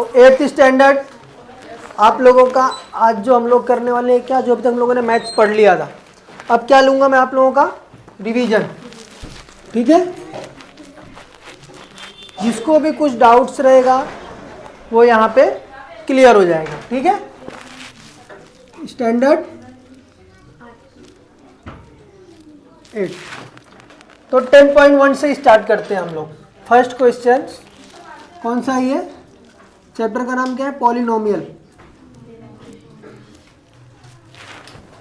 8th standard आप लोगों का आज जो हम लोग करने वाले हैं क्या, जो अभी तक हम लोगों ने मैथ्स पढ़ लिया था, अब क्या लूँगा मैं आप लोगों का रिवीजन। ठीक है, जिसको भी कुछ डाउट्स रहेगा वो यहाँ पे क्लियर हो जाएगा। ठीक है, स्टैंडर्ड 8 तो 10.1 से स्टार्ट करते हैं हम लोग। फर्स्ट क्वेश्चन कौन सा है ये? चैप्टर का नाम क्या है? पॉलिनोमियल,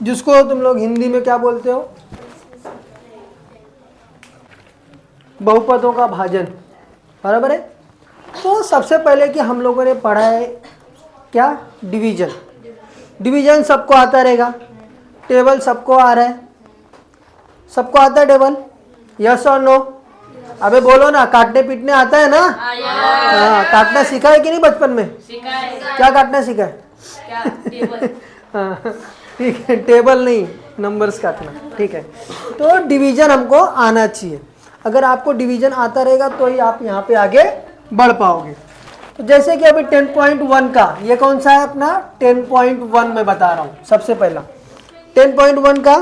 जिसको तुम लोग हिंदी में क्या बोलते हो? बहुपदों का भाजन, बराबर है। तो सबसे पहले कि हम लोगों ने पढ़ा है क्या? डिवीजन। डिवीजन सबको आता रहेगा, टेबल सबको आ रहा है, सबको आता है टेबल? यस और नो? अबे बोलो ना, काटने पीटने आता है ना? हाँ, काटना सीखा है कि नहीं बचपन में? सीखा है। क्या काटना सीखा है? क्या? टेबल। हाँ ठीक है, टेबल नहीं, नंबर्स काटना। ठीक है, तो डिवीजन हमको आना चाहिए। अगर आपको डिवीजन आता रहेगा तो ही आप यहाँ पे आगे बढ़ पाओगे। तो जैसे कि अभी 10.1 का ये कौन सा है अपना? 10.1 में बता रहा हूँ। सबसे पहला 10.1 का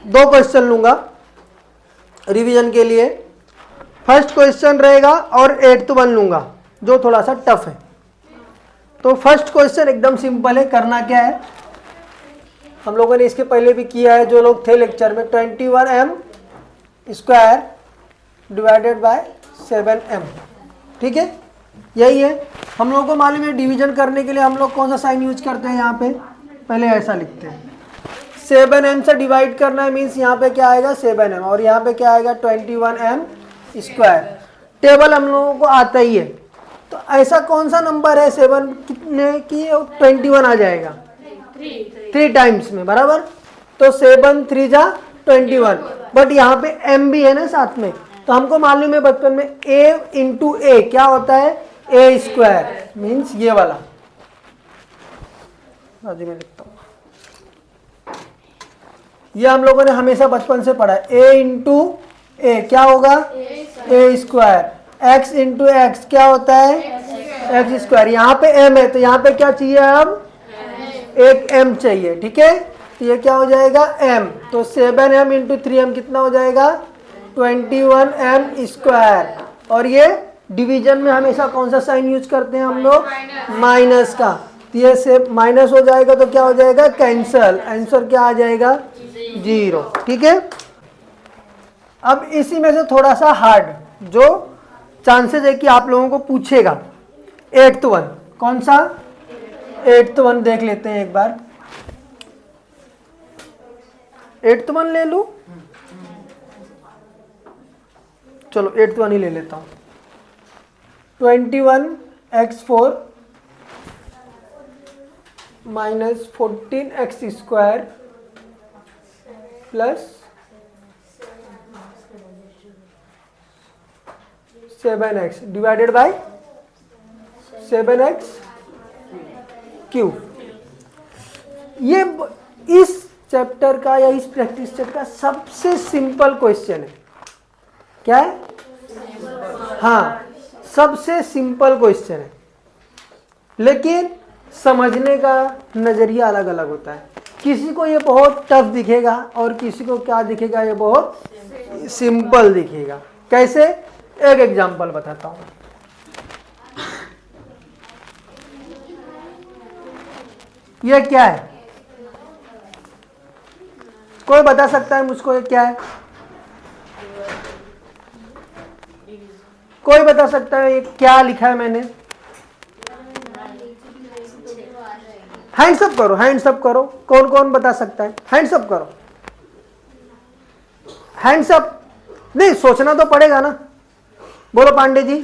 2 क्वेश्चन लूंगा रिवीजन के लिए। फर्स्ट क्वेश्चन रहेगा और 8th वन लूंगा जो थोड़ा सा टफ है। तो फर्स्ट क्वेश्चन एकदम सिंपल है। करना क्या है, हम लोगों ने इसके पहले भी किया है, जो लोग थे लेक्चर में, 21m square divided by 7m। ठीक है, यही है। हम लोगों को मालूम है डिवीजन करने के लिए हम लोग कौन सा साइन यूज करते हैं। यहाँ पे पहले ऐसा लिखते हैं, 7m से डिवाइड करना है, मीन्स यहाँ पे क्या आएगा? 7m, और यहाँ पे क्या आएगा? 21m square. टेबल हम लोगों को आता ही है, तो ऐसा कौन सा नंबर है 7 कितने की 21 आ जाएगा? 3 टाइम्स में, बराबर। तो 7 3 जा 21, बट यहाँ पे m भी है ना साथ में। तो हमको मालूम है बचपन में a इंटू ए क्या होता है? a स्क्वायर, मीन्स ये वाला। मैं लिखता हूँ, ये हम लोगों ने हमेशा बचपन से पढ़ा है। a इंटू ए क्या होगा? a square. x into x क्या होता है? x square. यहाँ पे m है तो यहाँ पे क्या चाहिए? अब एक m चाहिए। ठीक है, तो ये क्या हो जाएगा? m। तो 7m इंटू 3m कितना हो जाएगा? 21m square. और ये डिवीजन में हमेशा कौन सा साइन यूज करते हैं हम लोग? माइनस का। तो ये से माइनस हो जाएगा तो क्या हो जाएगा? कैंसल। आंसर क्या आ जाएगा? 0। ठीक है, अब इसी में से थोड़ा सा हार्ड, जो चांसेस है कि आप लोगों को पूछेगा, 8th वन। कौन सा? 8th वन देख लेते हैं एक बार। 8th वन ले लूं? चलो 8th वन ही ले लेता हूं। 21x4 minus 14x square plus 7x divided by 7x cube. ये इस चैप्टर का या इस प्रैक्टिस सेट का सबसे सिंपल क्वेश्चन है। क्या है? हाँ, सबसे सिंपल क्वेश्चन है, लेकिन समझने का नजरिया अलग अलग होता है। किसी को ये बहुत टफ दिखेगा और किसी को क्या दिखेगा? ये बहुत सिंपल दिखेगा। कैसे? एक एग्जांपल बताता हूं। ये क्या है? कोई बता सकता है मुझको ये क्या है? कोई बता सकता है ये क्या लिखा है मैंने? हैंड्स अप करो, हैंड्स अप करो। कौन कौन बता सकता है? हैंड्स अप करो, हैंड्स अप। नहीं, सोचना तो पड़ेगा ना। बोलो पांडे जी।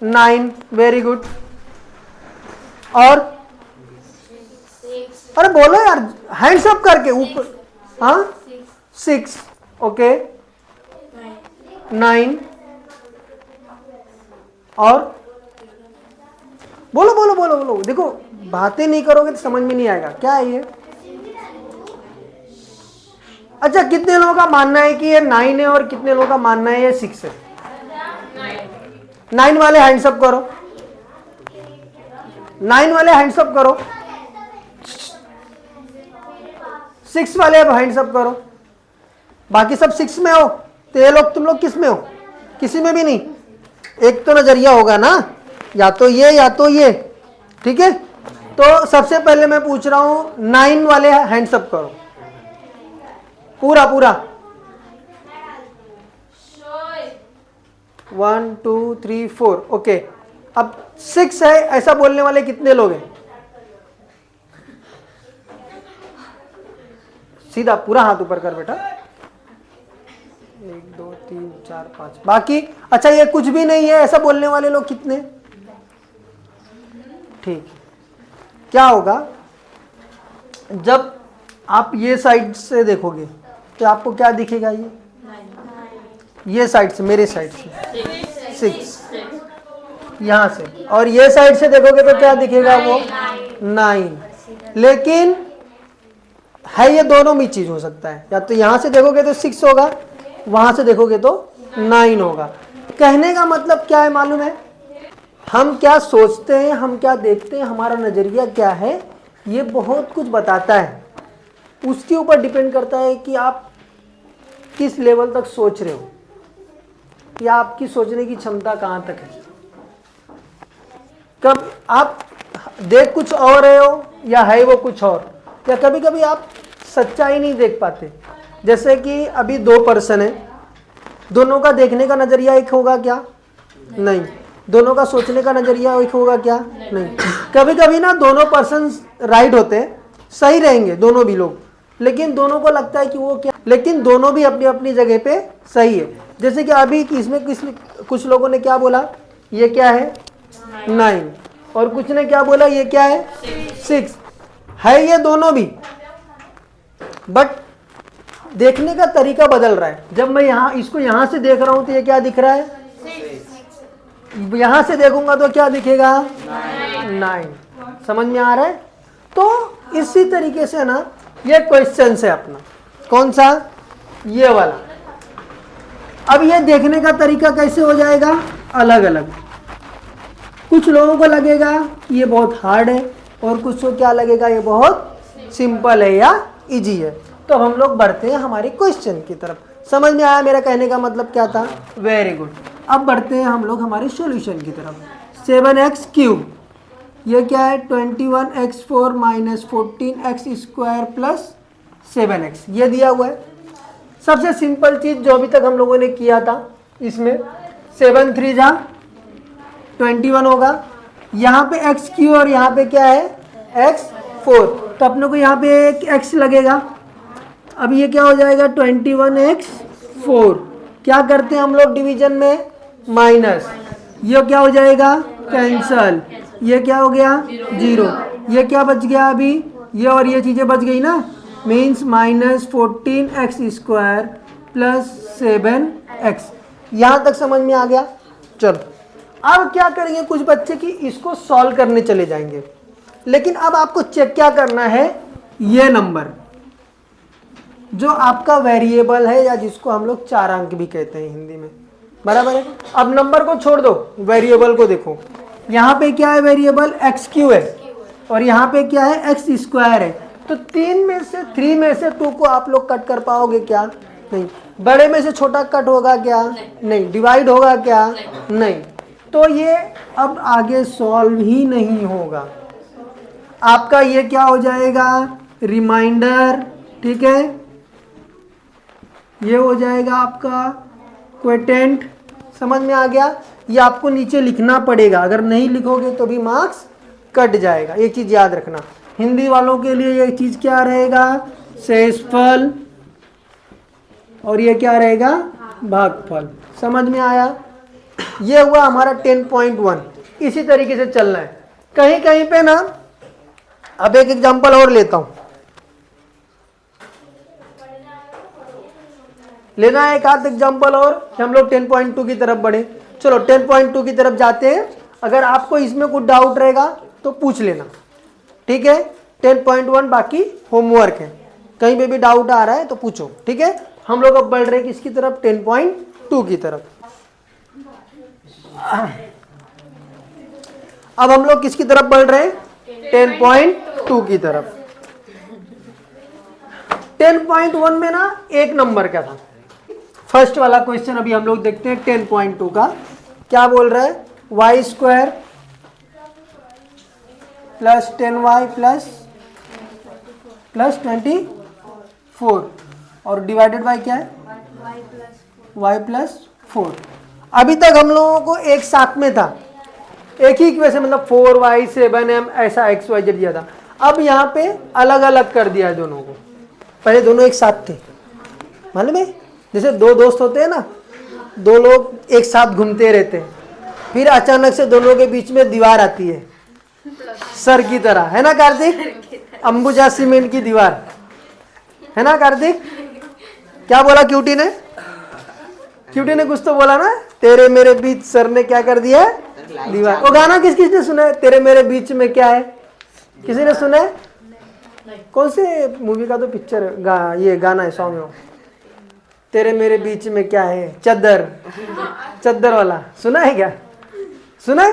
9। Very good. और अरे बोलो यार, हैंड्स अप करके ऊपर। हाँ, 6। ओके, 9। और बोलो बोलो बोलो बोलो। देखो, बातें नहीं करोगे तो समझ में नहीं आएगा। क्या है ये? अच्छा, कितने लोगों का मानना है कि ये 9 है और कितने लोगों का मानना है ये 6 है? 9 वाले हैंड्स अप करो। 9 वाले हैंड्स अप करो, 6 वाले हैंड्स अप करो। बाकी सब 6 में हो तो ये लोग, तुम लोग किस में हो? किसी में भी नहीं। एक तो नजरिया होगा ना, या तो ये या तो ये, ठीक है। तो सबसे पहले मैं पूछ रहा हूं 9 वाले हैंड्स अप करो, पूरा पूरा। 1 2 3 4, ओके। अब 6 है ऐसा बोलने वाले कितने लोग हैं? सीधा पूरा हाथ ऊपर कर बेटा। 1 2 3 4 5, बाकी अच्छा ये कुछ भी नहीं है ऐसा बोलने वाले लोग कितने? ठीक। क्या होगा जब आप ये साइड से देखोगे तो आपको क्या दिखेगा? ये साइड से, मेरे साइड से 6 यहां से, और ये साइड से देखोगे तो क्या दिखेगा? वो 9। लेकिन है ये दोनों भी चीज हो सकता है, या तो यहां से देखोगे तो 6 होगा, वहां से देखोगे तो 9 होगा। कहने का मतलब क्या है मालूम है? हम क्या सोचते हैं, हम क्या देखते हैं, हमारा नजरिया क्या है, ये बहुत कुछ बताता है। उसके ऊपर डिपेंड करता है कि आप किस लेवल तक सोच रहे हो, या आपकी सोचने की क्षमता कहां तक है। कब आप देख कुछ और रहे हो या है वो कुछ और, या कभी कभी आप सच्चाई नहीं देख पाते। जैसे कि अभी 2 पर्सन है, दोनों का देखने का नजरिया एक होगा क्या? नहीं। दोनों का सोचने का नजरिया एक होगा क्या? नहीं। कभी कभी ना दोनों पर्सन राइट होते हैं, सही रहेंगे दोनों भी लोग, लेकिन दोनों को लगता है कि वो क्या, लेकिन दोनों भी अपनी अपनी जगह पे सही है। जैसे कि अभी इसमें कुछ लोगों ने क्या बोला, ये क्या है? 9, और कुछ ने क्या बोला, ये क्या है? 6 है। ये दोनों भी, बट देखने का तरीका बदल रहा है। जब मैं इसको यहां से देख रहा हूं तो ये क्या दिख रहा है? यहां से देखूंगा तो क्या दिखेगा? 9। समझ में आ रहा है? तो इसी तरीके से ना ये क्वेश्चन है अपना, कौन सा? ये वाला। अब ये देखने का तरीका कैसे हो जाएगा? अलग अलग। कुछ लोगों को लगेगा ये बहुत हार्ड है, और कुछ को क्या लगेगा ये बहुत सिंपल है या इजी है। तो हम लोग बढ़ते हैं हमारे क्वेश्चन की तरफ। समझ में आया मेरा कहने का मतलब क्या था? Very good. अब बढ़ते हैं हम लोग हमारे सॉल्यूशन की तरफ। 7x क्यूब, ये क्या है? 21x4 minus 14x² plus 7x, ये दिया हुआ है। सबसे सिंपल चीज जो अभी तक हम लोगों ने किया था, इसमें 7 3 जा 21 होगा। यहाँ पे x³ और यहाँ पे क्या है? x4, तो अपने को यहाँ पे एक x लगेगा। अब ये क्या हो जाएगा? 21x4। क्या करते हैं हम लोग डिवीजन में? माइनस। ये क्या हो जाएगा? कैंसल। ये क्या हो गया? 0। ये क्या बच गया अभी? ये और ये चीजें बच गई ना, means minus 14x² plus 7x। यहां तक समझ में आ गया? चलो अब क्या करेंगे, कुछ बच्चे की इसको सॉल्व करने चले जाएंगे, लेकिन अब आपको चेक क्या करना है? ये नंबर जो आपका वेरिएबल है, या जिसको हम लोग 4 अंक भी कहते हैं हिंदी में, बराबर है। अब नंबर को छोड़ दो, वेरिएबल को देखो। यहाँ पे क्या है? वेरिएबल x³ है, और यहाँ पे क्या है? x² है। तो 3 में से 2 को आप लोग कट कर पाओगे क्या? नहीं। बड़े में से छोटा कट होगा क्या? नहीं। डिवाइड होगा क्या? नहीं। तो ये अब आगे सॉल्व ही नहीं होगा। आपका ये क्या हो जाएगा? रिमाइंडर, ठीक है। ये हो जाएगा आपका क्वोटिएंट। समझ में आ गया? ये आपको नीचे लिखना पड़ेगा, अगर नहीं लिखोगे तो भी मार्क्स कट जाएगा। एक चीज याद रखना, हिंदी वालों के लिए ये चीज क्या रहेगा? शेषफल, और ये क्या रहेगा? भागफल। समझ में आया? ये हुआ हमारा 10.1। इसी तरीके से चलना है। कहीं कहीं पे ना, अब एक एग्जांपल और लेता हूं, लेना है एक आध एग्जांपल और, हम लोग 10.2 की तरफ बढ़े। चलो 10.2 की तरफ जाते हैं। अगर आपको इसमें कुछ डाउट रहेगा तो पूछ लेना, ठीक है। 10.1 बाकी होमवर्क है, कहीं पे भी डाउट आ रहा है तो पूछो, ठीक है। हम लोग अब बढ़ रहे हैं किसकी तरफ? 10.2 की तरफ। अब हम लोग किसकी तरफ बढ़ रहे हैं? 10.2 की तरफ। 10.1 में ना एक नंबर क्या था? फर्स्ट वाला क्वेश्चन अभी हम लोग देखते हैं 10.2 का। क्या बोल रहा है? Y square plus 10y plus 24 और डिवाइडेड बाय क्या है? y plus 4। अभी तक हम लोगों को एक साथ में था, एक ही इक्वेशन, मतलब 4y 7m ऐसा xyz दिया था। अब यहाँ पे अलग अलग कर दिया है दोनों को। पहले दोनों एक साथ थे, मालूम है? जैसे दो दोस्त होते हैं ना, दो लोग एक साथ घूमते रहते हैं, फिर अचानक से दोनों के बीच में दीवार आती है, सर की तरह, है ना कार्तिक? अंबुजा सीमेंट की दीवार, है ना कार्तिक? क्या बोला क्यूटी ने? क्यूटी ने कुछ तो बोला ना, तेरे मेरे बीच सर ने क्या कर दिया? दीवार। वो गाना किस किसने सुना है? तेरे मेरे बीच में क्या है? किसी ने सुना है? कौन से मूवी का तो पिक्चर ये गाना है, सॉन्ग है, तेरे मेरे बीच में क्या है? चद्दर, चद्दर वाला सुना है क्या? सुना है?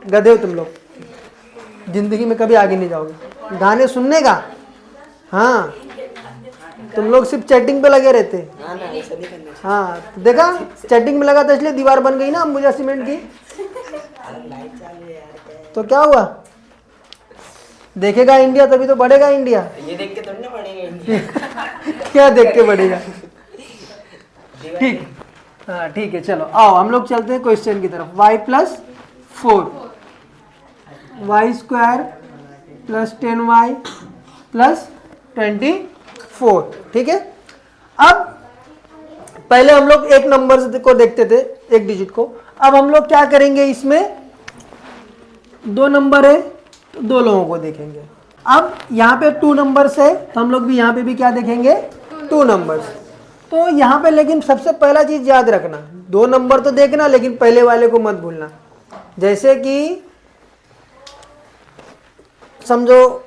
गधे हो तुम लोग, जिंदगी में कभी आगे नहीं जाओगे गाने सुनने का। हाँ, तुम लोग सिर्फ चैटिंग पे लगे रहते। हाँ, देखा, चैटिंग में लगा था इसलिए दीवार बन गई ना अंबुजा सीमेंट की। तो क्या हुआ? देखेगा इंडिया तभी तो बढ़ेगा इंडिया। ये देख के थोड़ी ना बढ़ेगा इंडिया। क्या देख के बढ़ेगा? ठीक, हाँ ठीक है, चलो आओ हम लोग चलते हैं क्वेश्चन की तरफ। y plus 4, y square plus 10y plus 24, ठीक है। अब पहले हम लोग एक नंबर को देखते थे, एक डिजिट को। अब हम लोग क्या करेंगे, इसमें दो नंबर है तो दो लोगों को देखेंगे। अब यहाँ पे 2 नंबर्स है तो हम लोग भी यहाँ पे भी क्या देखेंगे? 2 नंबर्स। तो यहाँ पे लेकिन सबसे पहला चीज याद रखना, 2 नंबर तो देखना लेकिन पहले वाले को मत भूलना। जैसे कि समझो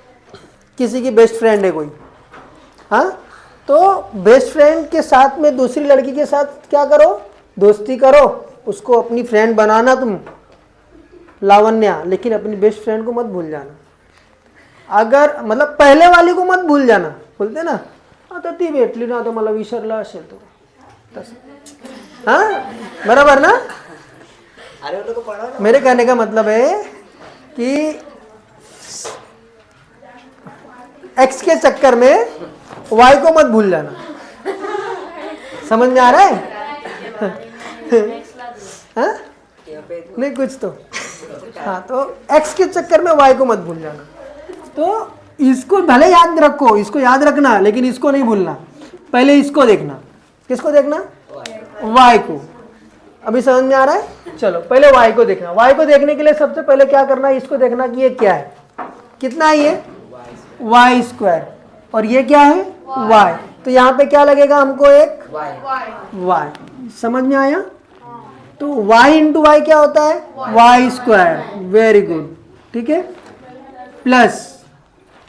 किसी की बेस्ट फ्रेंड है कोई, हाँ, तो बेस्ट फ्रेंड के साथ में दूसरी लड़की के साथ क्या करो? दोस्ती करो, उसको अपनी फ्रेंड बनाना तुम, लावण्या, लेकिन अपनी बेस्ट फ्रेंड को मत भूल जाना। अगर मतलब पहले वाली को मत भूल जाना, बोलते ना आता ती भेटली ना तो मला विसरला असेल तो तसं, हाँ बराबर ना? अरे उनको पढ़ो ना। मेरे कहने का मतलब है कि एक्स के चक्कर में वाई को मत भूल जाना। समझ में आ रहा है? हाँ? नहीं कुछ तो, हाँ, तो एक्स के चक्कर में वाई को मत भूल जाना। तो इसको भले याद रखो, इसको याद रखना लेकिन इसको नहीं भूलना। पहले इसको देखना। किसको देखना? वाई को। अभी समझ में आ रहा है? चलो पहले वाई को देखना। वाई को देखने के लिए सबसे पहले क्या करना है? इसको देखना कि ये क्या है, कितना है ये? वाई स्क्वायर, और ये क्या है? वाई। तो यहाँ पे क्या लगेगा हमको? एक वाई। समझ में आया? तो y इंटू वाई क्या होता है? Y square. वेरी गुड, ठीक है। प्लस,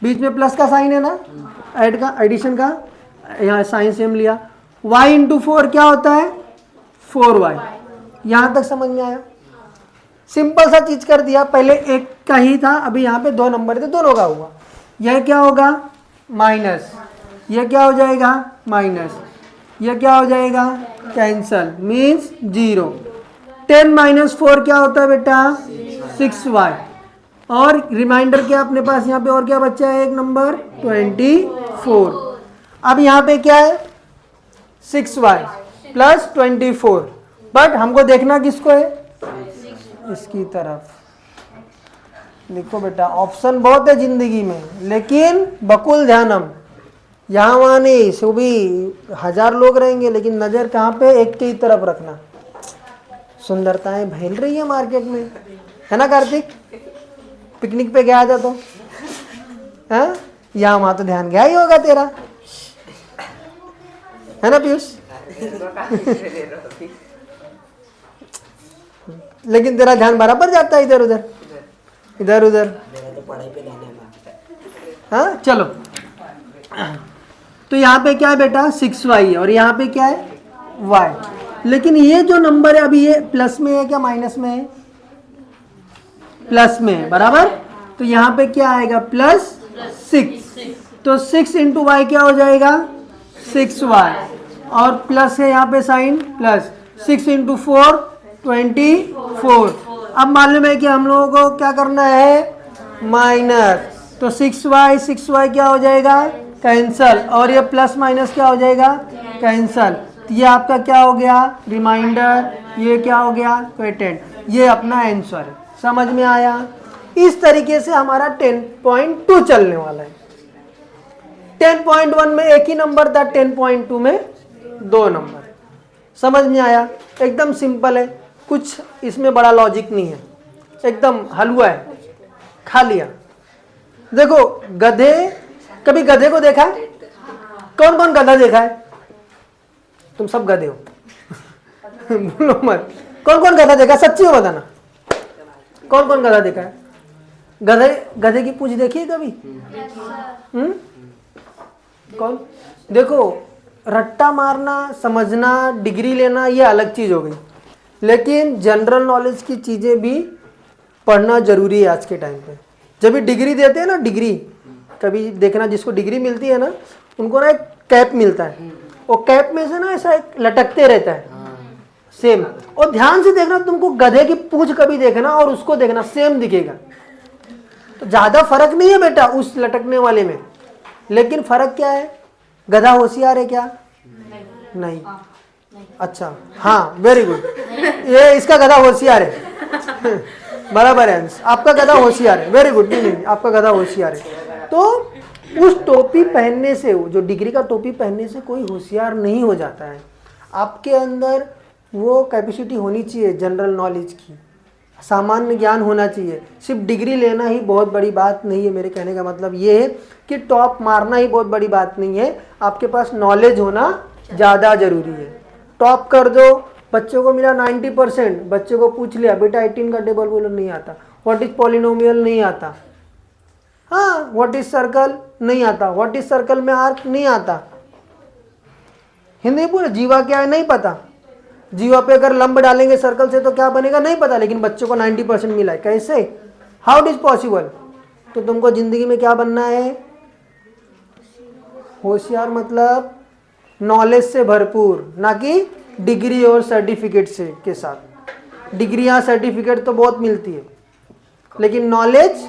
बीच में प्लस का साइन है ना, ऐड का, एडिशन का, यहाँ साइन सेम लिया। y इंटू 4 क्या होता है? 4y। यहाँ तक समझ में आया? सिंपल सा चीज कर दिया। पहले एक का ही था, अभी यहाँ पे 2 नंबर थे, दोनों का हुआ। यह क्या होगा? माइनस। यह क्या हो जाएगा? माइनस। यह क्या हो जाएगा? Cancel, means 0। 10 माइनस 4 क्या होता है बेटा? 6y। और रिमाइंडर क्या अपने पास यहाँ पे और क्या बच्चा है? एक नंबर 24। अब यहाँ पे क्या है? 6y plus 24। बट हमको देखना किसको है? इसकी तरफ। लिखो बेटा, ऑप्शन बहुत है जिंदगी में लेकिन बकुल ध्यानम। यहाँ वहाँ नहीं, सो भी 1000 लोग रहेंगे लेकिन नजर कहाँ पे? एक की तरफ रखना। सुंदरताएं फैल रही है मार्केट में, है ना कार्तिक? पिकनिक पे गया था तो, हाँ, यहाँ वहाँ तो ध्यान गया ही होगा तेरा, है ना पीयूष? लेकिन तेरा ध्यान बराबर जाता है इधर उधर, इधर उधर। हाँ चलो, तो यहाँ पे क्या है बेटा? 6y है और यहाँ पे क्या है? y। लेकिन ये जो नंबर है अभी ये प्लस में है क्या माइनस में है? प्लस में, बराबर। तो यहाँ पे क्या आएगा, +6। तो 6 इंटू वाई क्या हो जाएगा, 6y, और प्लस है यहाँ पे साइन, प्लस 6 इंटू 4 24। अब मालूम है कि हम लोगों को क्या करना है, माइनस। तो 6y क्या हो जाएगा, कैंसल, और ये प्लस माइनस क्या हो जाएगा, कैंसल। तो ये आपका क्या हो गया, रिमाइंडर, ये क्या हो गया, क्वेटेंट। ये अपना आंसर है। समझ में आया। इस तरीके से हमारा 10.2 चलने वाला है। 10.1 में एक ही नंबर था, 10.2 में 2 नंबर। समझ में आया। एकदम सिंपल है, कुछ इसमें बड़ा लॉजिक नहीं है, एकदम हलवा है, खा लिया। देखो गधे, कभी गधे को देखा है? कौन कौन गधा देखा है? तुम सब गधे हो बोलो मत। कौन कौन गधा देखा, सच्ची हो बताना, कौन कौन गधा देखा है? गधे की पूंछ देखी है कभी? कौन? देखो, रट्टा मारना, समझना, डिग्री लेना, ये अलग चीज हो गई, लेकिन जनरल नॉलेज की चीजें भी पढ़ना जरूरी है आज के टाइम पे। जब भी डिग्री देते हैं ना, डिग्री कभी देखना, जिसको डिग्री मिलती है ना, उनको ना एक कैप मिलता है, वो कैप में से ना ऐसा एक लटकते रहता है सेम। और ध्यान से देखना, तुमको गधे की पूंछ कभी देखना और उसको देखना, सेम दिखेगा। तो ज्यादा फर्क नहीं है बेटा उस लटकने वाले में, लेकिन फर्क क्या है, गधा होशियार है क्या? नहीं। अच्छा, हाँ, वेरी गुड, ये इसका गधा होशियार है बराबर है, आपका गधा होशियार है, वेरी गुड। नहीं, आपका गधा होशियार है। तो उस टोपी पहनने से, जो डिग्री का टोपी पहनने से कोई होशियार नहीं हो जाता है। आपके अंदर वो कैपेसिटी होनी चाहिए जनरल नॉलेज की, सामान्य ज्ञान होना चाहिए। सिर्फ डिग्री लेना ही बहुत बड़ी बात नहीं है। मेरे कहने का मतलब ये है कि टॉप मारना ही बहुत बड़ी बात नहीं है, आपके पास नॉलेज होना ज़्यादा ज़रूरी है। टॉप कर दो, बच्चों को मिला 90%, बच्चे को पूछ लिया बेटा 18 का टेबल बोलो, नहीं आता। व्हाट इज पॉलिनोमियल, नहीं आता। हाँ, व्हाट इज सर्कल, नहीं आता। व्हाट इज सर्कल में आर्क, नहीं आता। हिंदी पूरे जीवा क्या है, नहीं पता। जीवा पे अगर लंब डालेंगे सर्कल से तो क्या बनेगा, नहीं पता, लेकिन बच्चों को 90% मिला है। कैसे, हाउ इट इज पॉसिबल? तो तुमको जिंदगी में क्या बनना है, होशियार, मतलब नॉलेज से भरपूर, ना कि डिग्री और सर्टिफिकेट से के साथ। डिग्री या सर्टिफिकेट तो बहुत मिलती है, लेकिन नॉलेज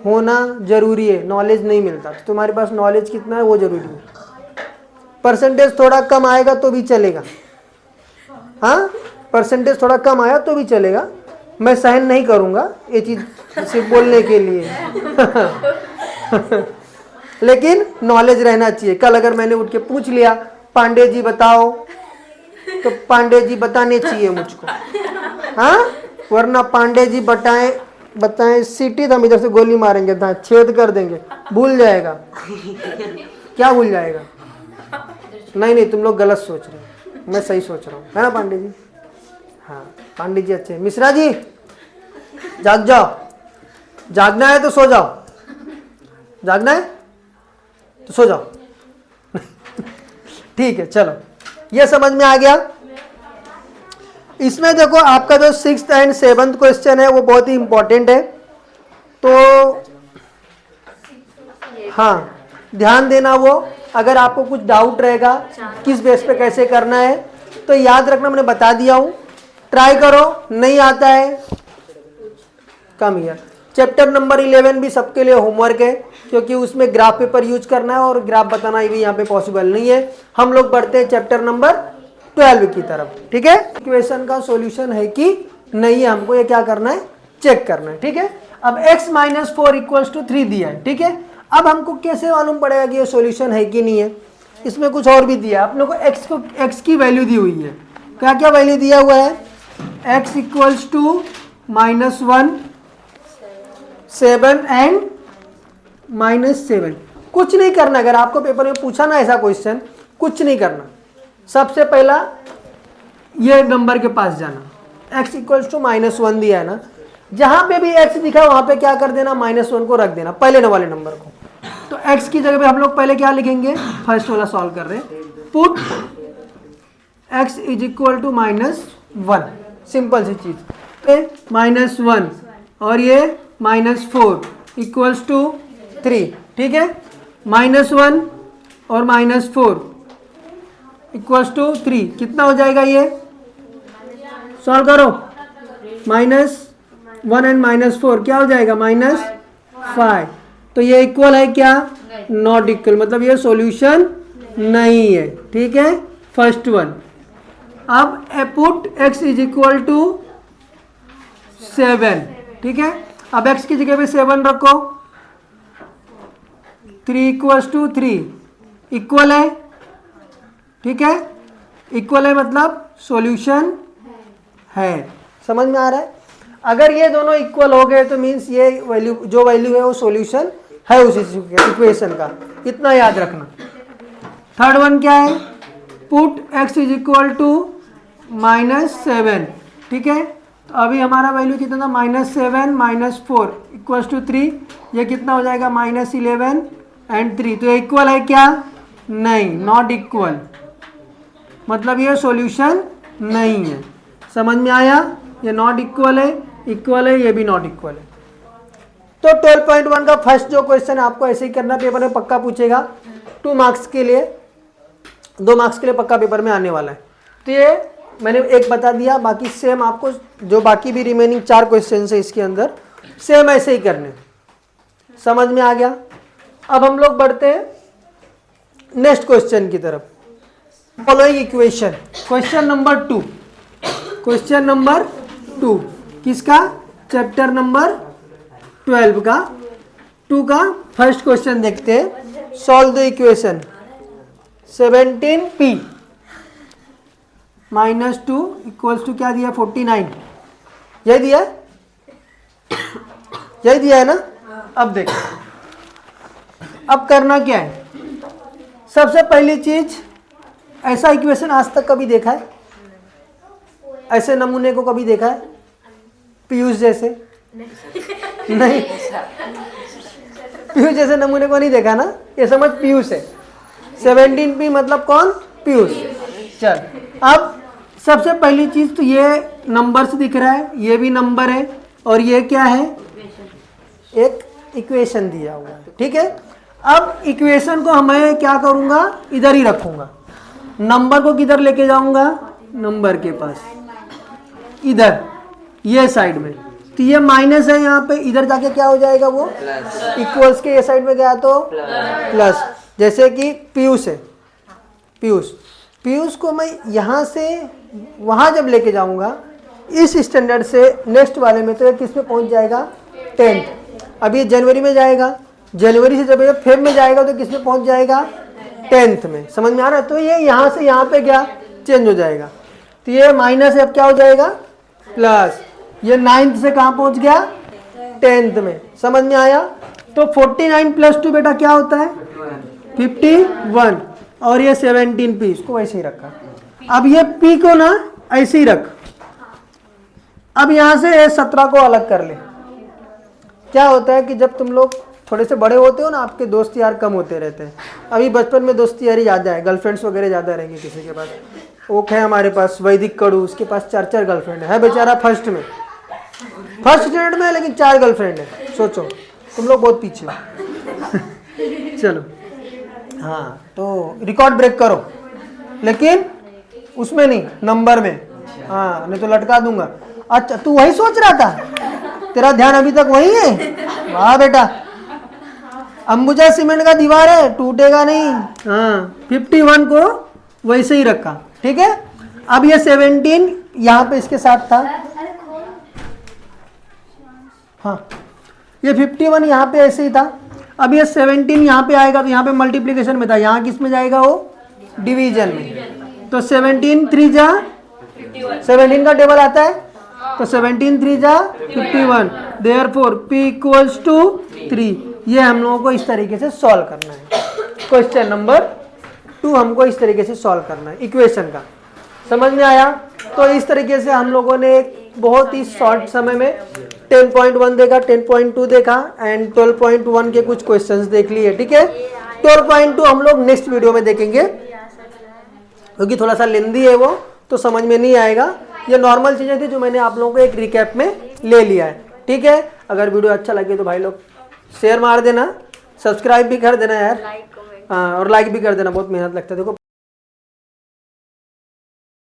होना जरूरी है। नॉलेज नहीं मिलता तो तुम्हारे पास नॉलेज कितना है वो जरूरी है। परसेंटेज थोड़ा कम आएगा तो भी चलेगा, हाँ, परसेंटेज थोड़ा कम आया तो भी चलेगा, मैं सहन नहीं करूंगा ये चीज सिर्फ बोलने के लिए लेकिन नॉलेज रहना चाहिए। कल अगर मैंने उठ के पूछ लिया पांडे जी बताओ, तो पांडे जी बताने चाहिए मुझको, हाँ, वरना पांडे जी बताएं सीटी तो हम इधर से गोली मारेंगे, छेद कर देंगे, भूल जाएगा। क्या भूल जाएगा? नहीं, तुम लोग गलत सोच रहे हो, मैं सही सोच रहा हूँ, है ना पांडे जी? हाँ, पांडे जी अच्छे। मिश्रा जी जाग जाओ, जागना है तो सो जाओ, जागना है तो सो जाओ ठीक है, चलो, ये समझ में आ गया। इसमें देखो आपका जो 6th एंड 7th क्वेश्चन है वो बहुत ही इंपॉर्टेंट है, तो हाँ ध्यान देना। वो अगर आपको कुछ डाउट रहेगा किस बेस पे कैसे करना है तो याद रखना, मैंने बता दिया हूँ, ट्राई करो। नहीं आता है कम ईयर। चैप्टर नंबर 11 भी सबके लिए होमवर्क है, क्योंकि उसमें ग्राफ पेपर यूज करना है और ग्राफ बताना भी यहाँ पे पॉसिबल नहीं है। हम लोग बढ़ते हैं चैप्टर नंबर 12 की तरफ, ठीक है। इक्वेशन का सॉल्यूशन है कि नहीं है, हमको ये क्या करना है, चेक करना है, ठीक है। अब x - 4 = 3 दिया है, ठीक है। अब हमको कैसे मालूम पड़ेगा कि ये सॉल्यूशन है कि नहीं है? इसमें कुछ और भी दिया है, आप लोगों को x की वैल्यू दी हुई है। क्या क्या वैल्यू दिया हुआ है? x = -1, 7 and -7। कुछ नहीं करना, अगर आपको पेपर में पूछा ना ऐसा क्वेश्चन, कुछ नहीं करना। सबसे पहला ये नंबर के पास जाना, x = -1 दिया है ना, जहां पे भी x दिखा वहां पे क्या कर देना, -1 को रख देना, पहले वाले नंबर को। तो x की जगह पे हम लोग पहले क्या लिखेंगे, फर्स्ट वाला सॉल्व कर रहे हैं, पुट x = -1, सिंपल सी चीज। तो -1 और ये -4 इक्वल्स टू 3, ठीक है। -1 और -4 इक्वल्स टू 3, कितना हो जाएगा ये? सॉल्व करो। -1 एंड -4 क्या हो जाएगा? -5। तो ये इक्वल है क्या? नॉट इक्वल, मतलब ये सॉल्यूशन नहीं है, ठीक है। First one. अब put x is equal to 7, ठीक है। अब x की जगह पे 7 रखो, 3 इक्वल्स टू 3 इक्वल है, ठीक है। इक्वल है मतलब सॉल्यूशन है। समझ में आ रहा है? अगर ये दोनों इक्वल हो गए तो मीन्स ये वैल्यू, जो वैल्यू है वो सॉल्यूशन है उस इक्वेशन का, इतना याद रखना। थर्ड वन क्या है? Put x is equal to -7, ठीक है। तो अभी हमारा वैल्यू कितना था? -7 -4 इक्वल्स टू 3। ये कितना हो जाएगा? -11 एंड 3। तो ये इक्वल है क्या? नहीं, नॉट इक्वल, मतलब ये सॉल्यूशन नहीं है। समझ में आया? ये नॉट इक्वल है, इक्वल है, ये भी नॉट इक्वल है। तो 12.1 का फर्स्ट जो क्वेश्चन आपको ऐसे ही करना, पेपर में पक्का पूछेगा, 2 मार्क्स के लिए, 2 मार्क्स के लिए पक्का पेपर में आने वाला है। तो ये मैंने एक बता दिया, बाकी सेम आपको जो बाकी भी रिमेनिंग 4 क्वेश्चन है इसके अंदर सेम ऐसे ही करने। समझ में आ गया? अब हम लोग बढ़ते हैं नेक्स्ट क्वेश्चन की तरफ। Following equation, question number 2, question number 2 किसका? चैप्टर नंबर 12 का 2 का फर्स्ट क्वेश्चन देखते हैं। Solve the equation 17p -2 equals to क्या दिया? 49, यही दिया है, यही दिया है ना। अब देखो, अब करना क्या है? सबसे पहली चीज, ऐसा इक्वेशन आज तक कभी देखा है? ऐसे नमूने को कभी देखा है? पीयूष जैसे? नहीं, पीयूष जैसे नमूने को नहीं देखा ना। ये समझ पीयूष है। 17p मतलब कौन? पीयूष। चल, अब सबसे पहली चीज तो ये नंबर्स दिख रहा है, ये भी नंबर है, और ये क्या है? एक इक्वेशन दिया हुआ है, ठीक है। अब इक्वेशन को मैं क्या करूंगा? इधर ही रखूंगा। नंबर को किधर लेके जाऊंगा? नंबर के पास, इधर, ये साइड में। तो ये माइनस है यहाँ पे, इधर जाके क्या हो जाएगा? वो इक्वल्स के ये साइड में गया तो प्लस। जैसे कि पीयूष है, पीयूष को मैं यहाँ से वहाँ जब लेके जाऊँगा इस स्टैंडर्ड से नेक्स्ट वाले में, तो ये किस में पहुँच जाएगा? 10th। अब ये जनवरी में जाएगा, जनवरी से जब ये फेब में जाएगा तो किस में पहुँच जाएगा? 10th में। समझ में आ रहा है? तो ये यहाँ से यहाँ पे क्या चेंज हो जाएगा? तो ये माइनस है, अब क्या हो जाएगा? प्लस। ये 9th से कहाँ पहुँच गया? 10th में। समझ में आया? तो 49 + 2 बेटा क्या होता है? 51, और ये 17p, इसको वैसे ही रखा। अब ये p को ना ऐसे ही रख। अब यहाँ से 17 को अलग कर ले। क्या होता है कि जब तुम लोग थोड़े से बड़े होते हो ना, आपके दोस्त यार कम होते रहते हैं। अभी बचपन में दोस्ती यारी ज़्यादा है, गर्लफ्रेंड्स वगैरह ज़्यादा रहेंगे किसी के पास। वो है हमारे पास वैदिक कड़ू, उसके पास 4 गर्लफ्रेंड है बेचारा। फर्स्ट स्टैंडर्ड में, लेकिन 4 गर्लफ्रेंड है। सोचो, तुम लोग बहुत पीछे हो। चलो, हाँ, तो रिकॉर्ड ब्रेक करो, लेकिन उसमें नहीं, नंबर में। हाँ, नहीं तो लटका दूंगा। अच्छा, तू वही सोच रहा था? तेरा ध्यान अभी तक वही है? वाह बेटा, अंबुजा सीमेंट का दीवार है, टूटेगा नहीं। हाँ, 51 को वैसे ही रखा, ठीक है। अब ये 17 यहाँ पे इसके साथ था। हाँ, ये 51 यहाँ पे ऐसे ही था। अब ये 17 यहाँ पे आएगा, तो यहाँ पे मल्टीप्लिकेशन में था, यहाँ किस में जाएगा? वो डिवीजन में। तो 17 3 जा 17 का टेबल आता है, तो 17 3 जा 51, देयरफॉर p = 3। ये हम लोगों को इस तरीके से सॉल्व करना है। क्वेश्चन नंबर 2 हमको इस तरीके से सॉल्व करना है इक्वेशन का। समझ में आया? तो इस तरीके से हम लोगों ने एक बहुत ही शॉर्ट समय में 10.1 देखा, 10.2 देखा एंड 12.1 के कुछ क्वेश्चंस देख लिए, ठीक है। 12.2 हम लोग नेक्स्ट वीडियो में देखेंगे, क्योंकि थोड़ा सा लेंदी है वो, तो समझ में नहीं आएगा। ये नॉर्मल चीज़ें थी जो मैंने आप लोगों को एक रिकैप में ले लिया है। ठीक है, अगर वीडियो अच्छा लगे तो भाई लोग शेयर मार देना, सब्सक्राइब भी कर देना यार, लाइक कमेंट। हाँ, और लाइक भी कर देना, बहुत मेहनत लगता है देखो।